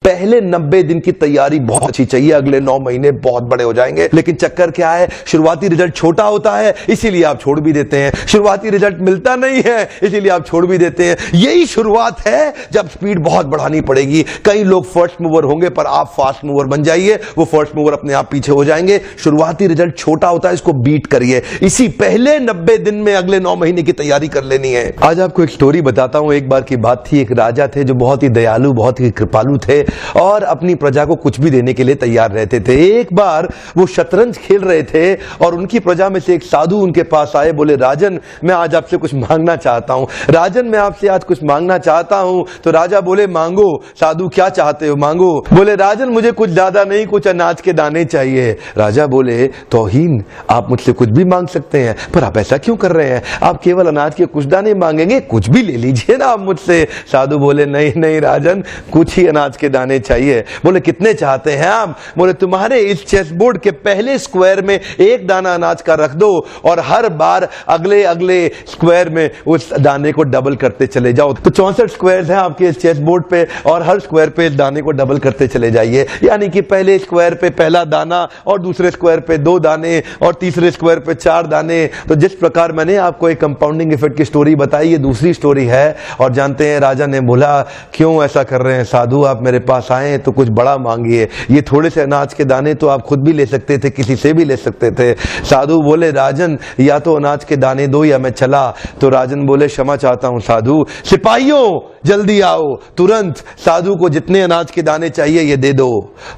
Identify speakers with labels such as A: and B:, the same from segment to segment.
A: पहले 90 दिन की तैयारी बहुत अच्छी चाहिए, अगले 9 महीने बहुत बड़े हो जाएंगे। लेकिन चक्कर क्या है, शुरुआती रिजल्ट छोटा होता है, इसीलिए आप छोड़ भी देते हैं। शुरुआती रिजल्ट मिलता नहीं है, इसीलिए आप छोड़ भी देते हैं। यही शुरुआत है जब स्पीड बहुत बढ़ानी पड़ेगी। कई लोग फर्स्ट मूवर होंगे, पर आप फास्ट मूवर बन जाइए, वो फर्स्ट मूवर अपने आप पीछे हो जाएंगे। शुरुआती रिजल्ट छोटा होता है, इसको बीट करिए। इसी पहले 90 दिन में अगले 9 महीने की तैयारी कर लेनी है। आज आपको एक स्टोरी बताता हूं। एक बार की बात थी, एक राजा थे जो बहुत ही दयालु, बहुत ही कृपालु थे और अपनी प्रजा को कुछ भी देने के लिए तैयार रहते थे। एक बार वो शतरंज खेल रहे थे और उनकी प्रजा में से एक साधु उनके पास आए। बोले, राजन मैं आज आपसे कुछ मांगना चाहता हूं। राजन मैं आपसे आज कुछ मांगना चाहता हूं। तो राजा बोले, मांगो। साधु, क्या चाहते हो, मांगो। बोले, राजन मुझे कुछ ज्यादा नहीं, कुछ अनाज के दाने चाहिए। राजा बोले, तौहीन, आप मुझसे कुछ भी मांग सकते हैं, पर आप ऐसा क्यों कर रहे हैं? आप केवल अनाज के कुछ दाने मांगेंगे, कुछ भी ले लीजिए ना आप मुझसे। साधु बोले, नहीं नहीं राजन, कुछ ही अनाज के दाने चाहिए। बोले, कितने चाहते हैं आप? बोले, तुम्हारे इस चेस बोर्ड के पहले स्क्वायर में एक दाना अनाज का रख दो और हर बार अगले अगले स्क्वायर में उस दाने को डबल करते चले जाओ। तो 64 स्क्वायर हैं आपके इस चेस बोर्ड पे और हर स्क्वायर पे इस दाने को डबल करते चले जाइए। यानी कि पहले स्क्वायर पे पहला दाना और दूसरे स्क्वायर पे 2 दाने और तीसरे स्क्वायर पे 4 दाने। तो जिस प्रकार मैंने आपको एक कंपाउंडिंग इफेक्ट की स्टोरी बताई, ये दूसरी स्टोरी है। और जानते हैं, राजा ने बोला, क्यों ऐसा कर रहे हैं साधु, आप मेरे पास आए तो कुछ बड़ा मांगिए। ये थोड़े से अनाज के दाने तो आप खुद भी ले सकते थे, किसी से भी ले सकते थे। साधु बोले, राजन या तो अनाज के दाने दो या मैं चला। तो राजन बोले, क्षमा चाहता हूं साधु, सिपाहियों जल्दी आओ, तुरंत साधु को जितने अनाज के दाने चाहिए ये दे दो।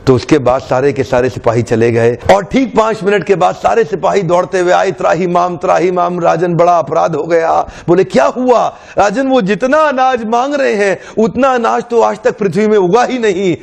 A: तो उसके बाद सारे के सारे सिपाही चले गए और ठीक 5 मिनट के बाद सारे सिपाही दौड़ते हुए आए, त्राही माम, राजन बड़ा अपराध हो गया। बोले, क्या हुआ? राजन, वो जितना अनाज मांग रहे हैं उतना अनाज तो आज तक पृथ्वी में उगा ही नहीं।